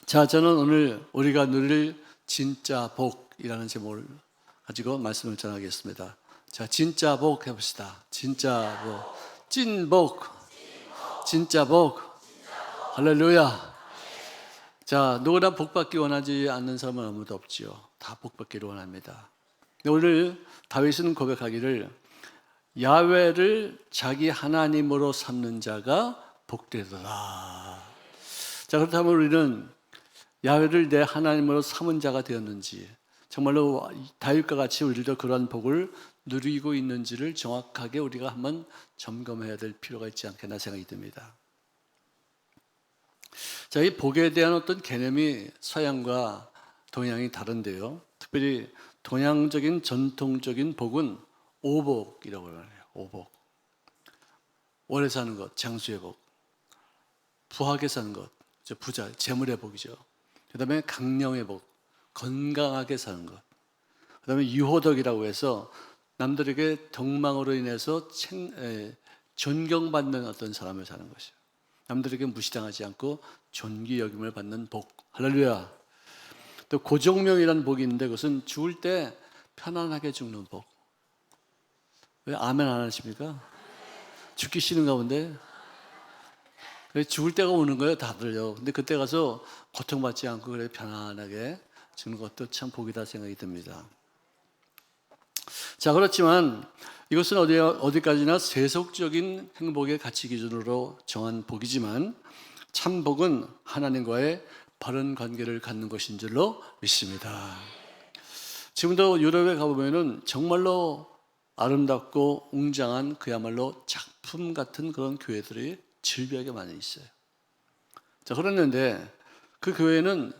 자, 저는 오늘 우리가 누릴 진짜 복이라는 제목을 가지고 말씀을 전하겠습니다. 자, 진짜 복 해봅시다. 진짜 복, 찐복, 진짜 복, 할렐루야. 자, 누구나 복 받기 원하지 않는 사람은 아무도 없지요. 다 복 받기를 원합니다. 오늘 다윗은 고백하기를 야훼를 자기 하나님으로 삼는 자가 복되더라. 자, 그렇다면 우리는 야훼를 내 하나님으로 삼은 자가 되었는지, 정말로 다윗과 같이 우리도 그러한 복을 누리고 있는지를 정확하게 우리가 한번 점검해야 될 필요가 있지 않겠나 생각이 듭니다. 자, 이 복에 대한 어떤 개념이 서양과 동양이 다른데요. 특별히 동양적인 전통적인 복은 오복이라고 해요. 오복. 오래 사는 것, 장수의 복. 부하게 사는 것, 부자, 재물의 복이죠. 그 다음에 강령의 복, 건강하게 사는 것. 그 다음에 유호덕이라고 해서 남들에게 덕망으로 인해서 존경받는 어떤 사람을 사는 것이에요. 남들에게 무시당하지 않고 존귀 여김을 받는 복. 할렐루야. 또 고종명이라는 복이 있는데 그것은 죽을 때 편안하게 죽는 복. 왜 아멘 안 하십니까? 죽기 싫은 가운데 죽을 때가 오는 거예요, 다들요. 근데 그때 가서 고통받지 않고 그래 편안하게 죽는 것도 참 복이다 생각이 듭니다. 자, 그렇지만 이것은 어디까지나 세속적인 행복의 가치 기준으로 정한 복이지만 참 복은 하나님과의 바른 관계를 갖는 것인 줄로 믿습니다. 지금도 유럽에 가보면은 정말로 아름답고 웅장한 그야말로 작품 같은 그런 교회들이 질비하게 많이 있어요. 자, 그랬는데 그 교회는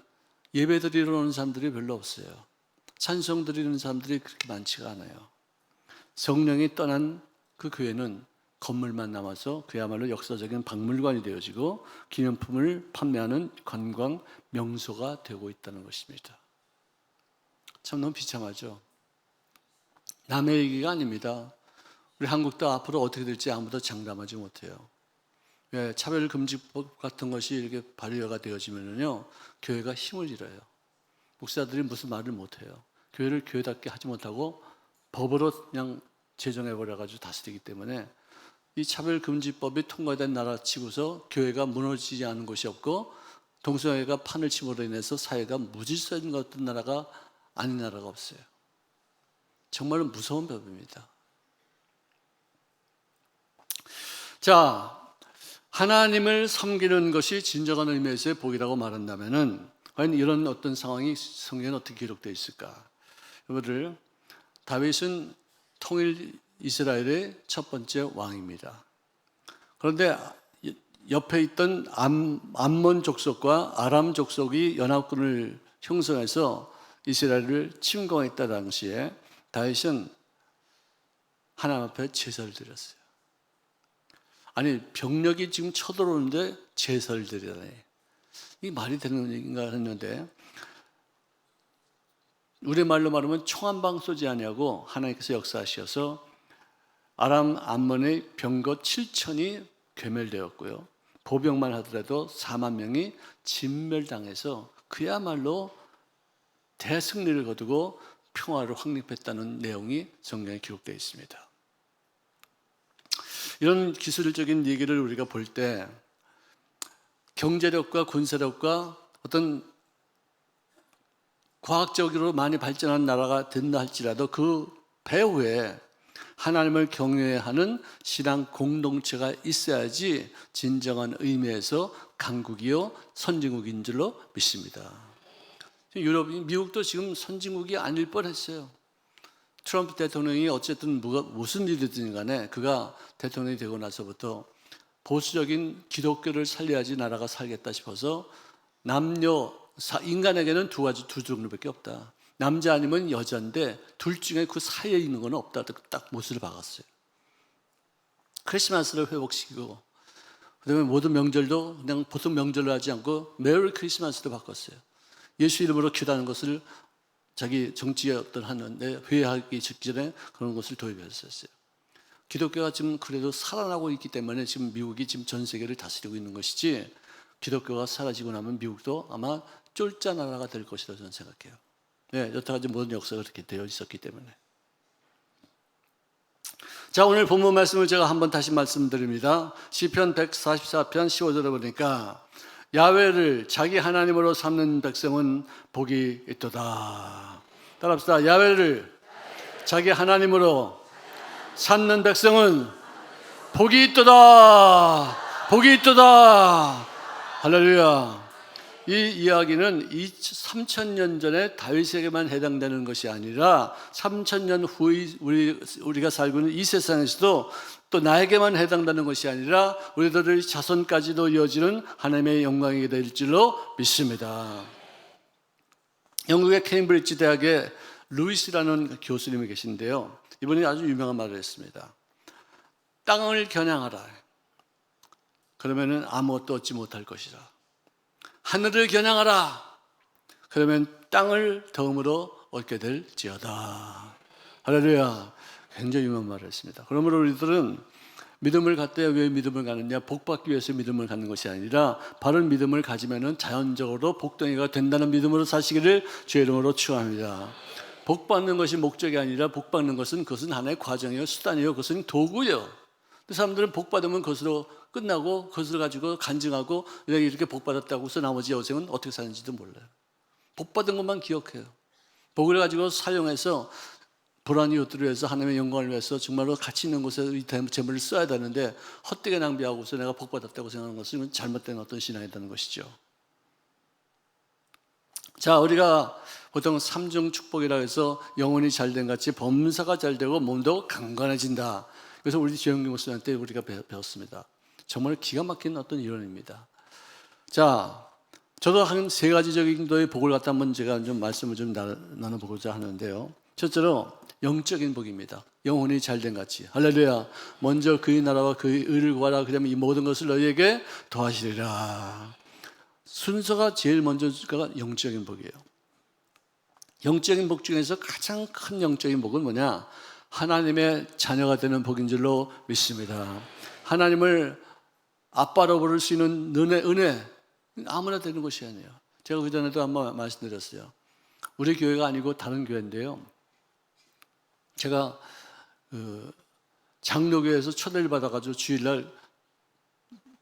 예배 드리러 오는 사람들이 별로 없어요. 찬송 드리는 사람들이 그렇게 많지가 않아요. 성령이 떠난 그 교회는 건물만 남아서 그야말로 역사적인 박물관이 되어지고 기념품을 판매하는 관광 명소가 되고 있다는 것입니다. 참 너무 비참하죠. 남의 얘기가 아닙니다. 우리 한국도 앞으로 어떻게 될지 아무도 장담하지 못해요. 차별금지법 같은 것이 이렇게 발효가 되어지면요, 교회가 힘을 잃어요. 목사들이 무슨 말을 못해요. 교회를 교회답게 하지 못하고 법으로 그냥 제정해버려가지고 다스리기 때문에 이 차별금지법이 통과된 나라 치고서 교회가 무너지지 않은 곳이 없고 동성애가 판을 침으로 인해서 사회가 무질서인 어떤 나라가 아닌 나라가 없어요. 정말로 무서운 법입니다. 자, 하나님을 섬기는 것이 진정한 의미에서의 복이라고 말한다면은 과연 이런 어떤 상황이 성경에 어떻게 기록되어 있을까? 여러분들, 다윗은 통일 이스라엘의 첫 번째 왕입니다. 그런데 옆에 있던 암몬 족속과 아람 족속이 연합군을 형성해서 이스라엘을 침공했다 당시에 다윗은 하나님 앞에 제사를 드렸어요. 아니, 병력이 지금 쳐들어오는데 제사를 드리다니, 이게 말이 되는 얘기인가 했는데, 우리말로 말하면 총 한 방 쏘지 아니하고 하나님께서 역사하셔서 아람 암몬의 병거 7천이 괴멸되었고요, 보병만 하더라도 4만 명이 진멸당해서 그야말로 대승리를 거두고 평화를 확립했다는 내용이 성경에 기록되어 있습니다. 이런 기술적인 얘기를 우리가 볼 때 경제력과 군사력과 어떤 과학적으로 많이 발전한 나라가 된다 할지라도 그 배후에 하나님을 경외하는 신앙 공동체가 있어야지 진정한 의미에서 강국이요 선진국인 줄로 믿습니다. 미국도 지금 선진국이 아닐 뻔했어요. 트럼프 대통령이 어쨌든 무슨 일이든 간에 그가 대통령이 되고 나서부터 보수적인 기독교를 살려야지 나라가 살겠다 싶어서 인간에게는 두 종류밖에 없다. 남자 아니면 여자인데 둘 중에 그 사이에 있는 건 없다. 딱 못을 박았어요. 크리스마스를 회복시키고 그다음에 모든 명절도 그냥 보통 명절로 하지 않고 메리 크리스마스로 바꿨어요. 예수 이름으로 기도하는 것을 자기 정치에 어떤 하는데 회의하기 직전에 그런 것을 도입했었어요. 기독교가 지금 그래도 살아나고 있기 때문에 지금 미국이 지금 전 세계를 다스리고 있는 것이지, 기독교가 사라지고 나면 미국도 아마 쫄자나라가 될 것이라고 저는 생각해요. 네, 여태까지 모든 역사가 그렇게 되어 있었기 때문에. 자, 오늘 본문 말씀을 제가 한번 다시 말씀드립니다. 시편 144편 15절에 보니까 야훼를 자기 하나님으로 삼는 백성은 복이 있도다. 따라합시다. 야훼를 자기 하나님으로 삼는 백성은 복이 있도다. 복이 있도다. 할렐루야. 이 이야기는 3000년 전에 다윗에게만 해당되는 것이 아니라 3000년 후에 우리가 살고 있는 이 세상에서도 또 나에게만 해당되는 것이 아니라 우리들의 자손까지도 이어지는 하나님의 영광이 될 줄로 믿습니다. 영국의 케임브리지 대학에 루이스라는 교수님이 계신데요. 이분이 아주 유명한 말을 했습니다. 땅을 겨냥하라. 그러면 아무것도 얻지 못할 것이라. 하늘을 겨냥하라. 그러면 땅을 덤으로 얻게 될지어다. 할렐루야. 굉장히 유명한 말을 했습니다. 그러므로 우리들은 믿음을 갖되 왜 믿음을 갖느냐? 복받기 위해서 믿음을 갖는 것이 아니라 바른 믿음을 가지면 자연적으로 복덩이가 된다는 믿음으로 사시기를 주의 이름으로 축원합니다. 복받는 것이 목적이 아니라 복받는 것은 그것은 하나의 과정이요, 수단이요, 그것은 도구요. 사람들은 복받으면 그것으로 끝나고 그것을 가지고 간증하고 내가 이렇게 복받았다고 해서 나머지 여생은 어떻게 사는지도 몰라요. 복받은 것만 기억해요. 복을 가지고 사용해서 불안이 얻기 위해서 하나님의 영광을 위해서 정말로 가치 있는 곳에 이 재물을 써야 되는데 헛되게 낭비하고서 내가 복받았다고 생각하는 것은 잘못된 어떤 신앙이라는 것이죠. 자, 우리가 보통 삼중 축복이라 해서 영혼이 잘된 같이 범사가 잘되고 몸도 강건해진다. 그래서 우리 주영기 목사님한테 우리가 배웠습니다. 정말 기가 막힌 어떤 이론입니다. 자, 저도 한 세 가지 정도의 복을 갖다 한번 제가 좀 말씀을 좀 나눠보고자 하는데요. 첫째로 영적인 복입니다. 영혼이 잘된 같이. 할렐루야. 먼저 그의 나라와 그의 의를 구하라. 그러면 이 모든 것을 너희에게 더하시리라. 순서가 제일 먼저가 영적인 복이에요. 영적인 복 중에서 가장 큰 영적인 복은 뭐냐? 하나님의 자녀가 되는 복인 줄로 믿습니다. 하나님을 아빠로 부를 수 있는 은혜 아무나 되는 것이 아니에요. 제가 그전에도 한번 말씀드렸어요. 우리 교회가 아니고 다른 교회인데요. 제가 장로교회에서 초대를 받아가지고 주일날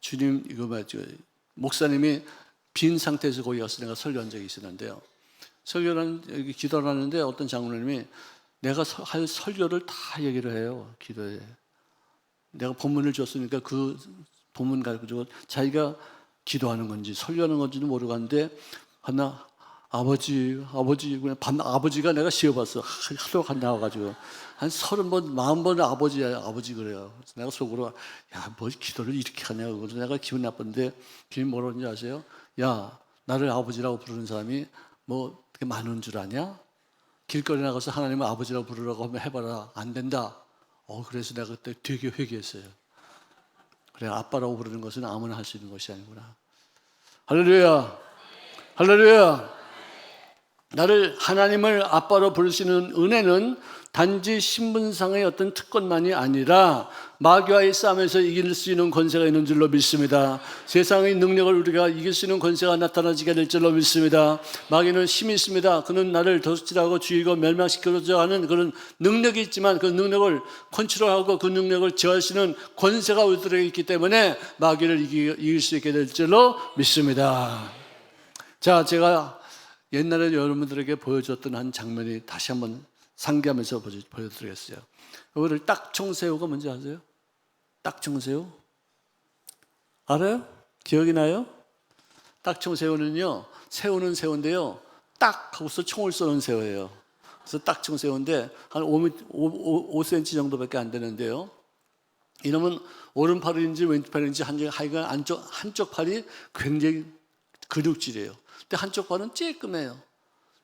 주님 이거 맞죠? 목사님이 빈 상태에서 거기 가서 내가 설교한 적이 있었는데요. 설교를 기도를 하는데 어떤 장로님이 내가 할 설교를 다 얘기를 해요. 기도에 내가 본문을 줬으니까 그 본문 가지고 자기가 기도하는 건지 설교하는 건지도 모르고 하는데 하나 아버지 그냥 아버지가 내가 시험봤어. 하도 안 나와가지고 한 30번 40번 아버지 그래요. 그래서 내가 속으로 야 뭐 기도를 이렇게 하냐고. 그래서 내가 기분 나쁜데 주님 뭐라고 하는지 아세요? 야 나를 아버지라고 부르는 사람이 뭐 그렇게 많은 줄 아냐? 길거리 나가서 하나님을 아버지라고 부르라고 하면 해봐라. 안 된다. 그래서 내가 그때 되게 회개했어요. 그래 아빠라고 부르는 것은 아무나 할 수 있는 것이 아니구나. 할렐루야. 할렐루야. 나를 하나님을 아빠로 부를 수 있는 은혜는 단지 신분상의 어떤 특권만이 아니라 마귀와의 싸움에서 이길 수 있는 권세가 있는 줄로 믿습니다. 세상의 능력을 우리가 이길 수 있는 권세가 나타나지게 될 줄로 믿습니다. 마귀는 힘이 있습니다. 그는 나를 도둑질하고 죽이고 멸망시키고자 하는 그런 능력이 있지만 그 능력을 컨트롤하고 그 능력을 제어하시는 권세가 우리들에게 있기 때문에 마귀를 이길 수 있게 될 줄로 믿습니다. 자, 제가 옛날에 여러분들에게 보여줬던 한 장면이 다시 한번 상기하면서 보여드리겠어요. 이거를 딱총새우가 뭔지 아세요? 딱총새우? 알아요? 기억이 나요? 딱총새우는요, 새우는 새우인데요, 딱 하고서 총을 쏘는 새우예요. 그래서 딱총새우인데 한 5cm 정도밖에 안 되는데요. 이놈은 오른팔인지 왼팔인지 하여간 한쪽 팔이 굉장히 근육질이에요. 근데 한쪽 팔은 쬐끔해요.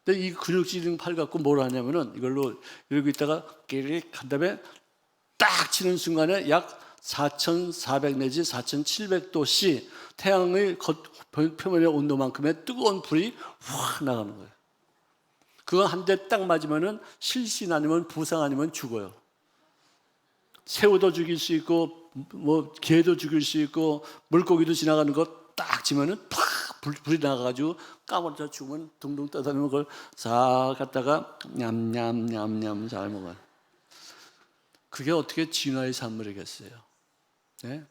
근데 이 근육질인 팔 갖고 뭘 하냐면은 이걸로 이러고 있다가 끼릭 한 다음에 딱 치는 순간에 약 4,400 내지 4,700도씨 태양의 표면의 온도만큼의 뜨거운 불이 확 나가는 거예요. 그거 한 대 딱 맞으면은 실신 아니면 부상 아니면 죽어요. 새우도 죽일 수 있고 뭐 개도 죽일 수 있고 물고기도 지나가는 것 딱 지면은 팍 불이 나가가지고 까먹어서 죽으면 둥둥 떠다니는 걸 싹 갖다가 냠냠냠냠 잘 먹어요. 그게 어떻게 진화의 산물이겠어요? 네?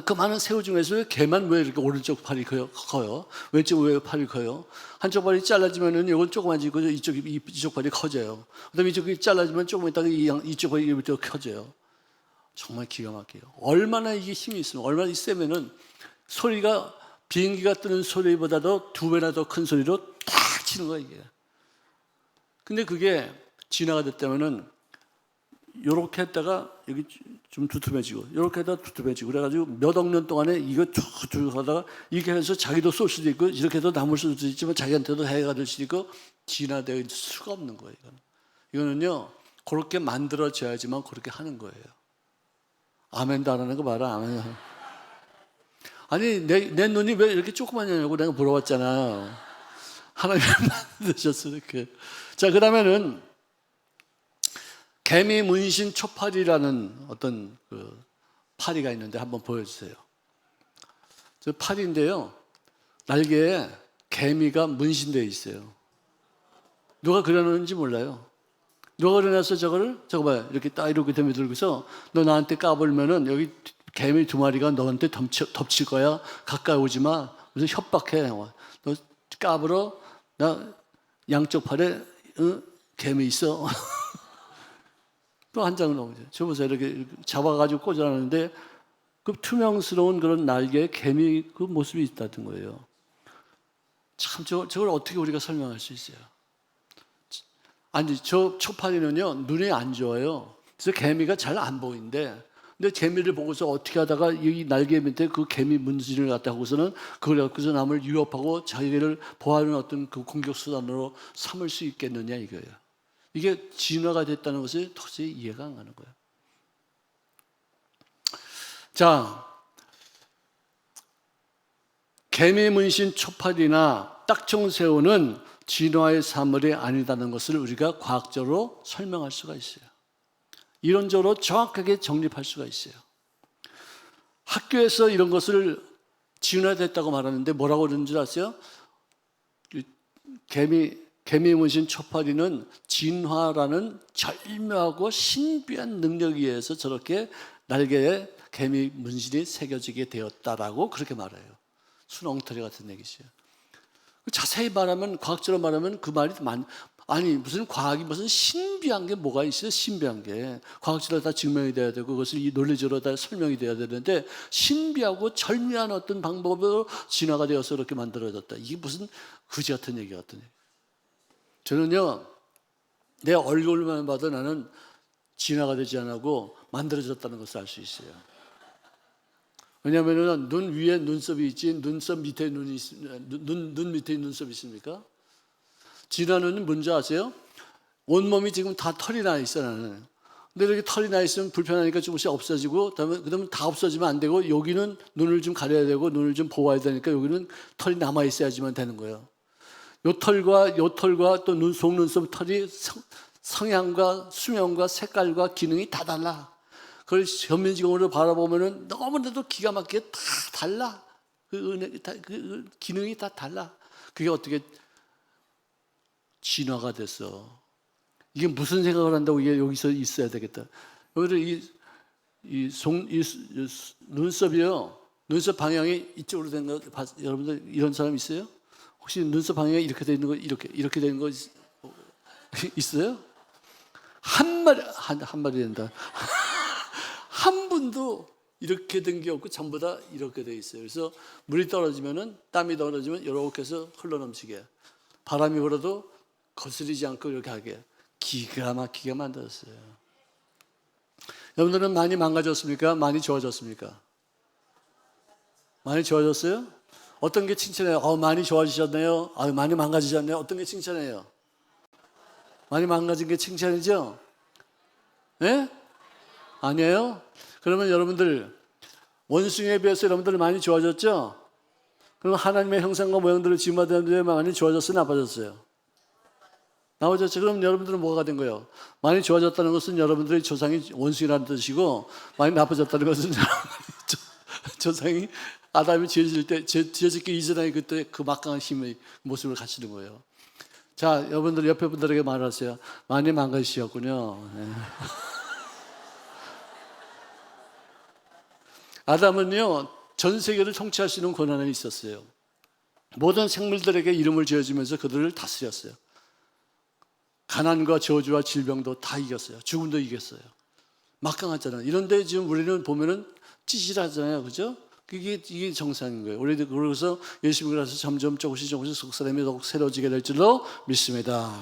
그 많은 새우 중에서 개만 왜 이렇게 오른쪽 팔이 커요? 왼쪽 왜 팔이 커요? 한쪽 팔이 잘라지면은 이건 조그만지고 이쪽 팔이 커져요. 그다음에 이쪽이 잘라지면 조금 있다가 이쪽 팔이 더 커져요. 정말 기가 막혀요. 얼마나 이게 힘이 있으면, 얼마나 세면은 소리가 비행기가 뜨는 소리보다도 2배나 더 큰 소리로 탁 치는 거예요, 이게. 근데 그게 진화가 됐다면은 요렇게 했다가 여기 좀 두툼해지고 요렇게 하다가 두툼해지고 그래가지고 몇 억 년 동안에 이거 쭉 하다가 이렇게 해서 자기도 쏠 수도 있고 이렇게 해도 남을 수도 있지만 자기한테도 해가 될 수도 있고 진화될 수가 없는 거예요. 이거는요 그렇게 만들어져야지만 그렇게 하는 거예요. 아멘도 안 하는 거 봐라. 아멘. 아니 내 눈이 왜 이렇게 조그마냐고 내가 물어봤잖아. 하나님 만드셨어 이렇게. 자 그다음에는 개미 문신 초파리라는 어떤 그 파리가 있는데 한번 보여주세요. 저 파리인데요. 날개에 개미가 문신되어 있어요. 누가 그려놓은지 몰라요. 누가 그려놨어 저거를? 저거 봐요. 이렇게 딱 이렇게 들고서 너 나한테 까불면은 여기 개미 2마리가 너한테 덮칠 거야. 가까이 오지 마. 그래서 협박해. 너 까불어. 나 양쪽 팔에 개미 있어. 또 한 장을 넘어져. 저 보세요. 이렇게 잡아가지고 꽂아놨는데 그 투명스러운 그런 날개에 개미 그 모습이 있다는 거예요. 참 저걸 어떻게 우리가 설명할 수 있어요? 아니 저 초파리는요 눈이 안 좋아요. 그래서 개미가 잘 안 보이는데 근데 개미를 보고서 어떻게 하다가 이 날개 밑에 그 개미 문신을 갖다 하고서는 그걸 갖고서 남을 위협하고 자기를 보호하는 어떤 그 공격 수단으로 삼을 수 있겠느냐 이거예요. 이게 진화가 됐다는 것을 도저히 이해가 안 가는 거예요. 자, 개미 문신 초파리나 딱정새우는 진화의 사물이 아니다는 것을 우리가 과학적으로 설명할 수가 있어요. 이론적으로 정확하게 정립할 수가 있어요. 학교에서 이런 것을 진화됐다고 말하는데 뭐라고 그러는 줄 아세요? 개미 문신 초파리는 진화라는 절묘하고 신비한 능력에 의해서 저렇게 날개에 개미 문신이 새겨지게 되었다라고 그렇게 말해요. 순 엉터리 같은 얘기죠. 자세히 말하면 과학적으로 말하면 그 말이 아니 무슨 과학이 무슨 신비한 게 뭐가 있어요? 신비한 게 과학적으로 다 증명이 돼야 되고 그것을 이 논리적으로 다 설명이 돼야 되는데 신비하고 절묘한 어떤 방법으로 진화가 되어서 이렇게 만들어졌다. 이게 무슨 그지 같은 얘기 같은 얘기. 저는요 내 얼굴만 봐도 나는 진화가 되지 않고 만들어졌다는 것을 알 수 있어요. 왜냐하면 눈 위에 눈썹이 있지 눈썹 밑에 눈 밑에 눈썹이 있습니까? 진화는 뭔지 아세요? 온몸이 지금 다 털이 나 있어 나는. 근데 이렇게 털이 나 있으면 불편하니까 조금씩 없어지고 그다음에 다 없어지면 안 되고 여기는 눈을 좀 가려야 되고 눈을 좀 보호해야 되니까 여기는 털이 남아 있어야지만 되는 거예요. 요 털과 또 속눈썹 털이 성향과 수명과 색깔과 기능이 다 달라. 그걸 전면적으로 바라보면은 너무나도 기가 막히게 다 달라. 그 기능이 다 달라. 그게 어떻게 진화가 됐어. 이게 무슨 생각을 한다고 이게 여기서 있어야 되겠다. 여기를 이 눈썹이요. 눈썹 방향이 이쪽으로 된 거 여러분들 이런 사람 있어요? 혹시 눈썹 방향이 이렇게 돼 있는 거 이렇게 되는 거 있어요? 한 마리 된다. 한 분도 이렇게 된 게 없고 전부 다 이렇게 돼 있어요. 그래서 물이 떨어지면은 땀이 떨어지면 이렇게 해서 흘러넘치게 바람이 불어도 거스리지 않고 이렇게 하게 기가 막히게 만들었어요. 여러분들은 많이 망가졌습니까? 많이 좋아졌습니까? 많이 좋아졌어요? 어떤 게 칭찬해요? 많이 좋아지셨네요. 많이 망가지셨네요. 어떤 게 칭찬해요? 많이 망가진 게 칭찬이죠? 네? 아니에요? 그러면 여러분들 원숭이에 비해서 여러분들 많이 좋아졌죠? 그럼 하나님의 형상과 모양대로 지음받았는데 많이 좋아졌어요? 나빠졌어요? 나빠졌죠? 그럼 여러분들은 뭐가 된 거예요? 많이 좋아졌다는 것은 여러분들의 조상이 원숭이라는 뜻이고 많이 나빠졌다는 것은 조상이 아담이 지어짓기 이전에 그때 그 막강한 힘의 모습을 갖추는 거예요. 자, 여러분들 옆에 분들에게 말하세요. 많이 망가지셨군요. 네. 아담은요, 전 세계를 통치할 수 있는 권한이 있었어요. 모든 생물들에게 이름을 지어주면서 그들을 다스렸어요. 가난과 저주와 질병도 다 이겼어요. 죽음도 이겼어요. 막강하잖아요. 이런데 지금 우리는 보면은 찌질하잖아요. 그죠? 이게 정상인 거예요. 우리도 그래서 예수님을 그래서 점점 조금씩 속사람이 더욱 새로워지게 될 줄로 믿습니다.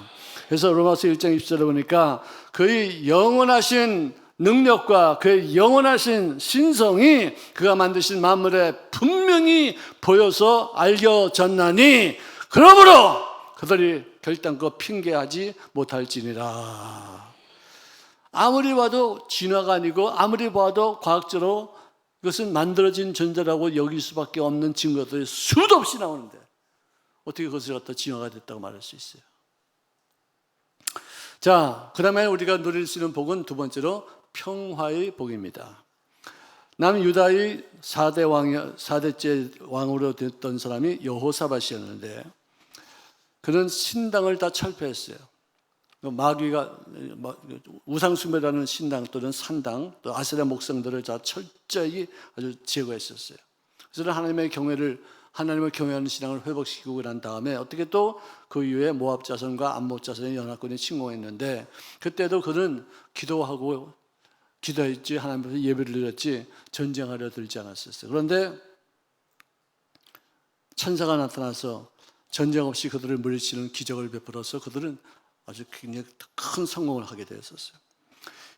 그래서 로마서 1장 20절에 보니까 그의 영원하신 능력과 그의 영원하신 신성이 그가 만드신 만물에 분명히 보여서 알려졌나니 그러므로 그들이 결단코 핑계하지 못할지니라. 아무리 봐도 진화가 아니고 아무리 봐도 과학적으로 이것은 만들어진 존재라고 여길 수밖에 없는 증거들이 수도 없이 나오는데 어떻게 그것을 갖다 진화가 됐다고 말할 수 있어요? 자, 그 다음에 우리가 누릴 수 있는 복은 두 번째로 평화의 복입니다. 남유다의 4대째 왕으로 됐던 사람이 여호사밧이었는데 그는 신당을 다 철폐했어요. 마귀가 우상숭배라는 신당 또는 산당 또 아세라 목상들을 다 철저히 아주 제거했었어요. 그래서 하나님을 경외하는 신앙을 회복시키고 난 다음에 어떻게 또 그 이후에 모압 자손과 암몬 자손의 연합군이 침공했는데 그때도 그는 기도했지 하나님 앞에 예배를 드렸지 전쟁하려 들지 않았었어요. 그런데 천사가 나타나서 전쟁 없이 그들을 물리치는 기적을 베풀어서 그들은 아주 굉장히 큰 성공을 하게 되었었어요.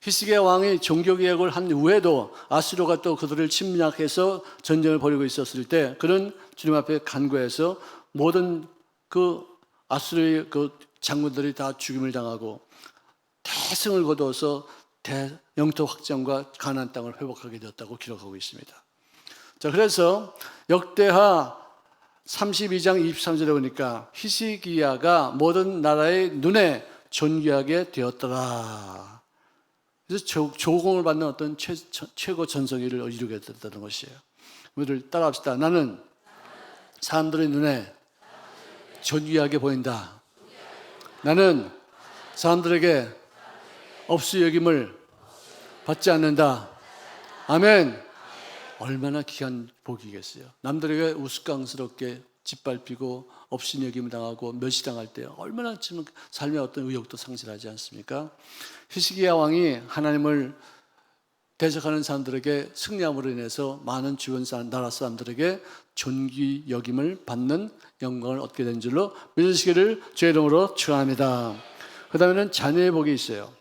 히스기야 왕이 종교개혁을 한 후에도 아수르가 또 그들을 침략해서 전쟁을 벌이고 있었을 때 그는 주님 앞에 간구해서 모든 그 아수르의 그 장군들이 다 죽임을 당하고 대승을 거두어서 영토 확장과 가나안 땅을 회복하게 되었다고 기록하고 있습니다. 자, 그래서 역대하 32장 23절에 보니까 히스기야가 모든 나라의 눈에 존귀하게 되었더라. 그래서 조공을 받는 어떤 최고 전성기를 이루게 됐다는 것이에요. 우리를 따라합시다. 나는 사람들의 눈에 존귀하게 보인다. 나는 사람들에게 업수 여김을 받지 않는다. 아멘. 얼마나 귀한 복이겠어요. 남들에게 우스꽝스럽게 짓밟히고 업신여김을 당하고 멸시당할 때 얼마나 지금 삶의 어떤 의욕도 상실하지 않습니까? 히스기야 왕이 하나님을 대적하는 사람들에게 승리함으로 인해서 많은 주변 나라 사람들에게 존귀 여김을 받는 영광을 얻게 된 줄로 믿으시기를 주의 이름으로 축원합니다. 그 다음에는 자녀의 복이 있어요.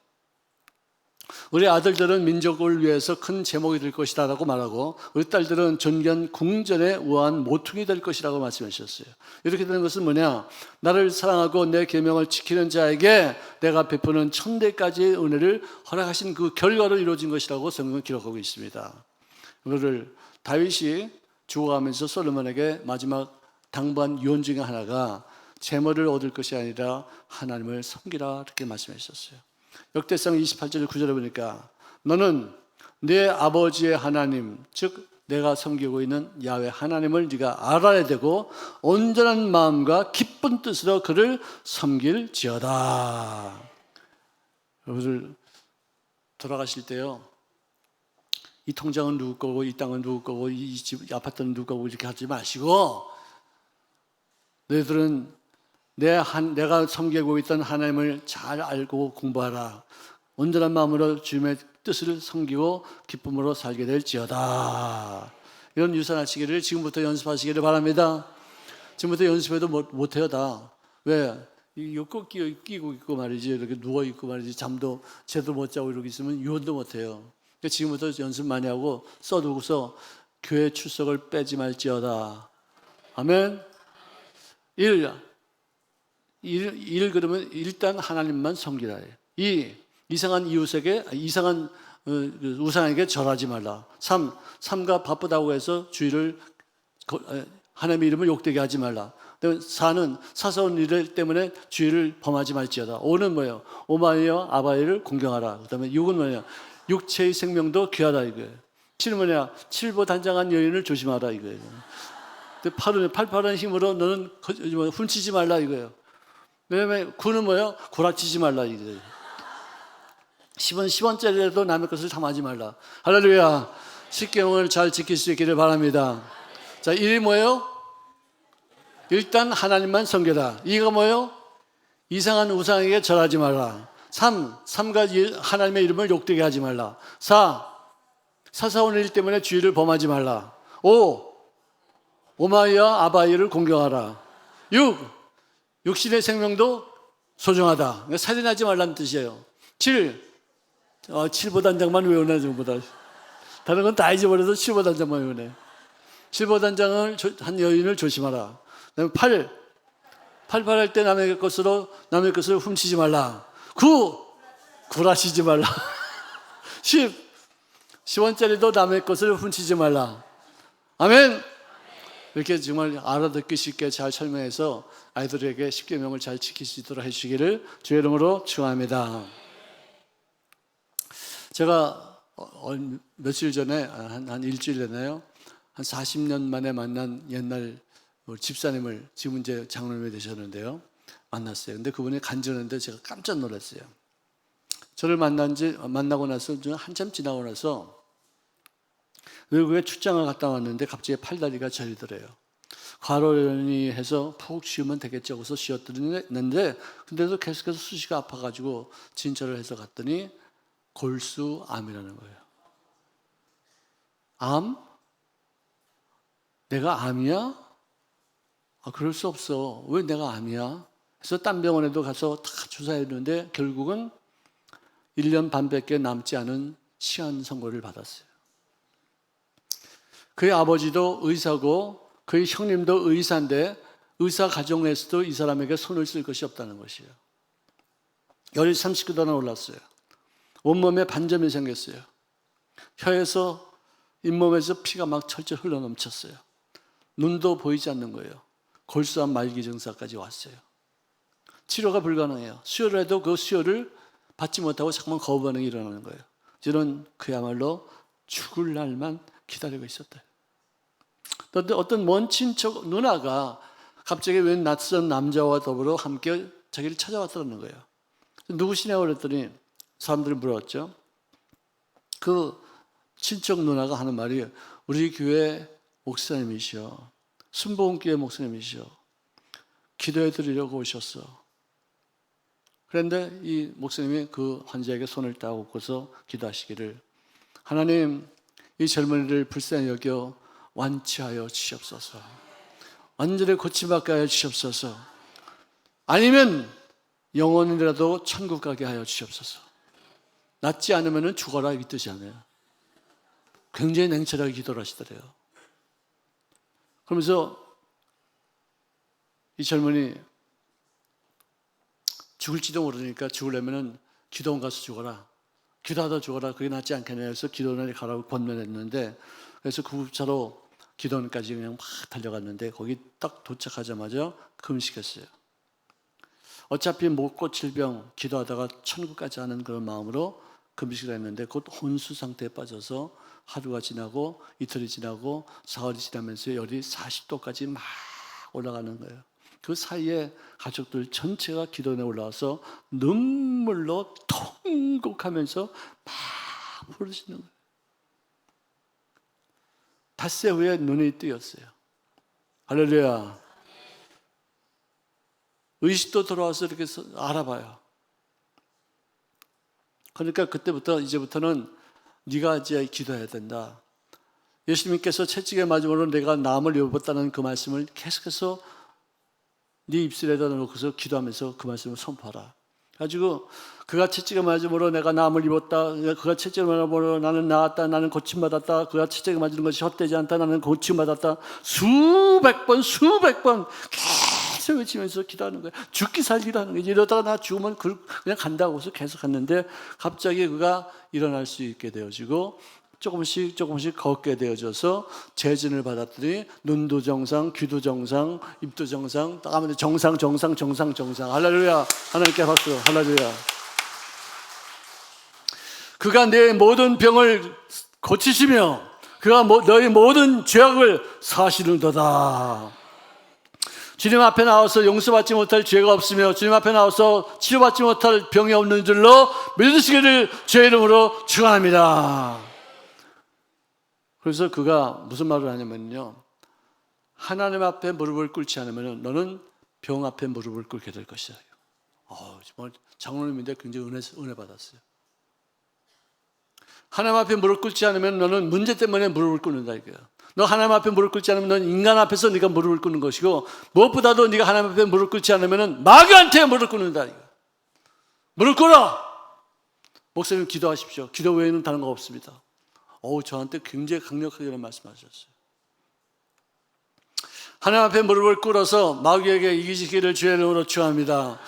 우리 아들들은 민족을 위해서 큰 제목이 될 것이다 라고 말하고 우리 딸들은 존귀한 궁전에 우아한 모퉁이 될 것이라고 말씀하셨어요. 이렇게 되는 것은 뭐냐? 나를 사랑하고 내 계명을 지키는 자에게 내가 베푸는 천대까지의 은혜를 허락하신 그 결과로 이루어진 것이라고 성경은 기록하고 있습니다. 이거를 다윗이 죽어가면서 솔로몬에게 마지막 당부한 유언 중에 하나가 재물을 얻을 것이 아니라 하나님을 섬기라 이렇게 말씀하셨어요. 역대상 28절 9절에 보니까 너는 내 아버지의 하나님 즉 내가 섬기고 있는 야훼 하나님을 네가 알아야 되고 온전한 마음과 기쁜 뜻으로 그를 섬길지어다. 여러분들 돌아가실 때요 이 통장은 누구 거고 이 땅은 누구 거고 이 집 아파트는 누구 거고 이렇게 하지 마시고 너희들은 내가 섬기고 있던 하나님을 잘 알고 공부하라. 온전한 마음으로 주님의 뜻을 섬기고 기쁨으로 살게 될지어다. 이런 유산하시기를 지금부터 연습하시기를 바랍니다. 지금부터 연습해도 못해요 다. 왜? 이거 꼭 끼고 있고 말이지 이렇게 누워있고 말이지 잠도 제대로 못 자고 이러고 있으면 유언도 못해요. 그러니까 지금부터 연습 많이 하고 써두고서 교회 출석을 빼지 말지어다. 아멘. 1 그러면 일단 하나님만 섬기라. 2 이상한 이웃에게 이상한 우상에게 절하지 말라. 3가 바쁘다고 해서 주의를 하나님의 이름을 욕되게 하지 말라. 4는 사소한 일 때문에 주의를 범하지 말지어다. 5는 뭐예요? 오마이와 아바이를 공경하라. 그 다음에 6은 뭐예요? 육체의 생명도 귀하다 이거예요. 칠은 뭐냐? 칠보단장한 여인을 조심하라 이거예요. 팔팔한 힘으로 너는 훔치지 말라 이거예요. 왜냐면 구는 뭐예요? 구라치지 말라 이거예요. 10원짜리라도 남의 것을 탐하지 말라. 할렐루야. 십계명을 잘 지킬 수 있기를 바랍니다. 자, 1이 뭐예요? 일단 하나님만 섬겨라. 2가 뭐예요? 이상한 우상에게 절하지 말라. 3가 하나님의 이름을 욕되게 하지 말라. 4, 사사오는 일 때문에 주의를 범하지 말라. 5, 오마이와 아바이를 공경하라. 6, 육신의 생명도 소중하다. 살인하지 말라는 뜻이에요. 7, 7보단장만 외우네. 전부다 다른 건 다 잊어버려도 7보단장만 외우네. 7보단장을 한 여인을 조심하라. 그다음에 8, 팔팔할 때 남의 것을 훔치지 말라. 9, 구라치지 말라. 10, 10원짜리도 남의 것을 훔치지 말라. 아멘. 이렇게 정말 알아듣기 쉽게 잘 설명해서 아이들에게 십계명을 잘 지킬 수 있도록 해주시기를 주의 이름으로 축원합니다. 제가 며칠 전에 한 일주일 전에요, 한 40년 만에 만난 옛날 집사님을, 지금 이제 장로님이 되셨는데요, 만났어요. 근데 그분이 간증하는데 제가 깜짝 놀랐어요. 저를 만나고 나서 한참 지나고 나서 외국에 출장을 갔다 왔는데 갑자기 팔다리가 저리더래요. 과로연이 해서 푹 쉬면 되겠죠 하고서 쉬었는데 근데도 계속해서 수시가 아파가지고 진찰을 해서 갔더니 골수암이라는 거예요. 암? 내가 암이야? 그럴 수 없어. 왜 내가 암이야? 그래서 딴 병원에도 가서 다 조사했는데 결국은 1년 반밖에 남지 않은 시한 선고를 받았어요. 그의 아버지도 의사고 그의 형님도 의사인데 의사 가정에서도 이 사람에게 손을 쓸 것이 없다는 것이에요. 열이 39도나 올랐어요. 온몸에 반점이 생겼어요. 혀에서, 잇몸에서 피가 막 철철 흘러넘쳤어요. 눈도 보이지 않는 거예요. 골수암 말기 증상까지 왔어요. 치료가 불가능해요. 수혈을 해도 그 수혈을 받지 못하고 자꾸만 거부 반응이 일어나는 거예요. 저는 그야말로 죽을 날만 기다리고 있었다. 어떤 먼 친척 누나가 갑자기 웬 낯선 남자와 더불어 함께 자기를 찾아왔다는 거예요. 누구시냐고 그랬더니 사람들이 물었죠. 그 친척 누나가 하는 말이 우리 교회 목사님이시여, 순복음교회 목사님이시여, 기도해 드리려고 오셨어. 그런데 이 목사님이 그 환자에게 손을 딱 얹고서 기도하시기를, 하나님 이 젊은이를 불쌍히 여겨 완치하여 주시옵소서. 완전히 고침받게 하여 주시옵소서. 아니면 영원이라도 천국 가게 하여 주시옵소서. 낫지 않으면 죽어라 이 뜻이 아니에요. 굉장히 냉철하게 기도를 하시더래요. 그러면서 이 젊은이 죽을지도 모르니까 죽으려면 기도원 가서 죽어라. 기도하다 죽어라. 그게 낫지 않겠냐 해서 기도원에 가라고 권면했는데, 그래서 구급차로 기도원까지 그냥 막 달려갔는데 거기 딱 도착하자마자 금식했어요. 어차피 못 고칠 병 기도하다가 천국까지 하는 그런 마음으로 금식을 했는데 곧 혼수 상태에 빠져서 하루가 지나고 이틀이 지나고 사흘이 지나면서 열이 40도까지 막 올라가는 거예요. 그 사이에 가족들 전체가 기도원에 올라와서 눈물로 통곡하면서 막 부르시는 거예요. 닷새 후에 눈이 뜨였어요. 할렐루야. 의식도 돌아와서 이렇게 알아봐요. 그러니까 그때부터 이제부터는 네가 이제 기도해야 된다. 예수님께서 채찍에 맞음으로 내가 남을 입었다는 그 말씀을 계속해서 네 입술에다 놓고서 기도하면서 그 말씀을 선포하라. 가지고 그가 채찍에 맞음으로 내가 남을 입었다. 그가 채찍에 맞음으로 나는 나았다. 나는 고침받았다. 그가 채찍에 맞는 것이 헛되지 않다. 나는 고침받았다. 수백 번 계속 외치면서 기도하는 거예요. 죽기 살기도 하는 거예요. 이러다가 나 죽으면 그냥 간다고 해서 계속 갔는데 갑자기 그가 일어날 수 있게 되어지고 조금씩 걷게 되어져서 재진을 받았더니 눈도 정상, 귀도 정상, 입도 정상, 딱 하면 정상. 할렐루야. 하나님께 박수. 할렐루야. 그가 내 모든 병을 고치시며 그가 너희 모든 죄악을 사시는도다. 주님 앞에 나와서 용서받지 못할 죄가 없으며 주님 앞에 나와서 치료받지 못할 병이 없는 줄로 믿으시기를 주의 이름으로 축원합니다. 그래서 그가 무슨 말을 하냐면요, 하나님 앞에 무릎을 꿇지 않으면 너는 병 앞에 무릎을 꿇게 될 것이다. 정말 장로님인데 굉장히 은혜 받았어요. 하나님 앞에 무릎 꿇지 않으면 너는 문제 때문에 무릎을 꿇는다 이거야. 너 하나님 앞에 무릎 꿇지 않으면 넌 인간 앞에서 네가 무릎을 꿇는 것이고, 무엇보다도 네가 하나님 앞에 무릎 꿇지 않으면 마귀한테 무릎 꿇는다 이거야. 무릎 꿇어. 목사님 기도하십시오. 기도 외에는 다른 거 없습니다. 저한테 굉장히 강력하게 말씀하셨어요. 하나님 앞에 무릎을 꿇어서 마귀에게 이기시기를 주의 이름으로 축원합니다.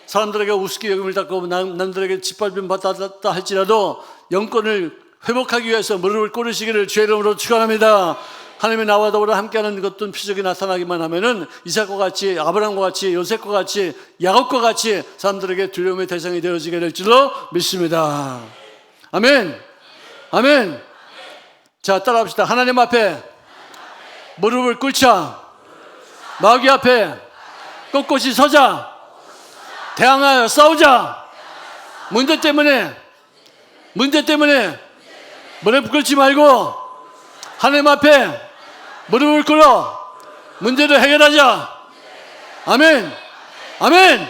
사람들에게 우습게 여김을 받고 남들에게 짓밟힘 받았다 할지라도 영권을 회복하기 위해서 무릎을 꿇으시기를 주의 이름으로 축원합니다. 하나님이 나와 더불어 함께하는 것도 표적이 나타나기만 하면은 이삭과 같이, 아브라함과 같이, 요셉과 같이, 야곱과 같이 사람들에게 두려움의 대상이 되어지게 될 줄로 믿습니다. 아멘. 아멘. 자, 따라합시다. 하나님 앞에 무릎을 꿇자. 마귀 앞에 꼿꼿이 서자. 대항하여 싸우자. 문제 때문에 무릎 꿇지 말고 하나님 앞에 무릎을 꿇어 문제를 해결하자. 아멘. 아멘.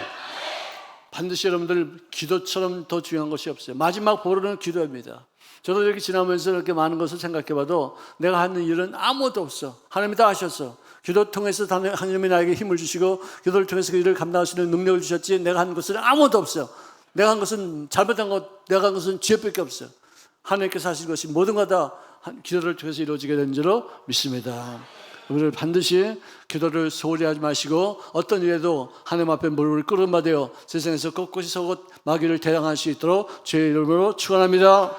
반드시 여러분들 기도처럼 더 중요한 것이 없어요. 마지막 보루는 기도입니다. 저도 이렇게 지나면서 이렇게 많은 것을 생각해봐도 내가 하는 일은 아무것도 없어. 하나님이 다 하셨어. 기도 통해서 하나님이 나에게 힘을 주시고 기도를 통해서 그 일을 감당할 수 있는 능력을 주셨지, 내가 한 것은 아무것도 없어요. 내가 한 것은 잘못한 것, 내가 한 것은 죄밖에 없어요. 하나님께서 하신 것이 모든 것 다 기도를 통해서 이루어지게 된 줄로 믿습니다. 우리를 반드시 기도를 소홀히 하지 마시고 어떤 일에도 하나님 앞에 무릎을 꿇은 바 되어 세상에서 꼿꼿이 서고 마귀를 대항할 수 있도록 주의 이름으로 축원합니다.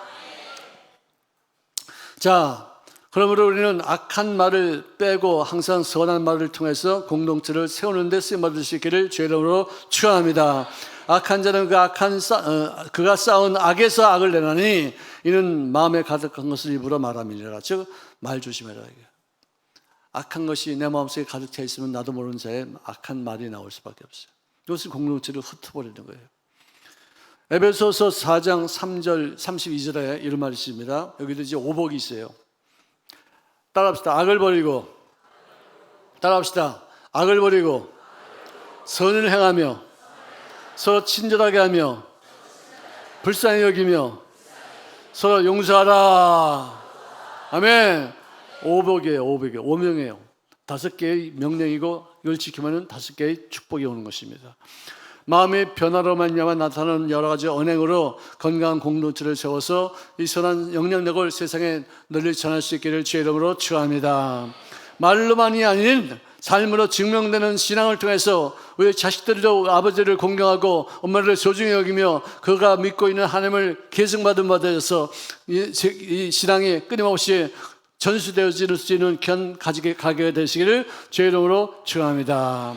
자, 그러므로 우리는 악한 말을 빼고 항상 선한 말을 통해서 공동체를 세우는 데 쓰임받을 수 있기를 주의 이름으로 축원합니다. 악한 자는 그가 쌓은 악에서 악을 내나니 이는 마음에 가득한 것을 입으로 말함이니라. 즉, 말 조심해라. 악한 것이 내 마음속에 가득 차 있으면 나도 모르는 사이에 악한 말이 나올 수밖에 없어요. 이것은 공동체를 흩어버리는 거예요. 에베소서 4장 3절 32절에 이런 말이 있습니다. 여기도 이제 오복이 있어요. 따라합시다. 악을 버리고, 따라합시다. 악을 버리고 선을 행하며 서로 친절하게 하며 불쌍히 여기며 서로 용서하라. 아멘. 오복이에요. 오명이에요. 5개의 명령이고 이걸 지키면 5개의 축복이 오는 것입니다. 마음의 변화로 말미암아 나타나는 여러 가지 언행으로 건강한 공동체를 세워서 이 선한 영향력을 세상에 널리 전할 수 있기를 주의 이름으로 축원합니다. 말로만이 아닌 삶으로 증명되는 신앙을 통해서 우리 자식들도 아버지를 공경하고 엄마를 소중히 여기며 그가 믿고 있는 하나님을 계승받은 바 되어서 이 신앙이 끊임없이 전수되어질 수 있는 귀한 가게 되시기를 주의 이름으로 축원합니다.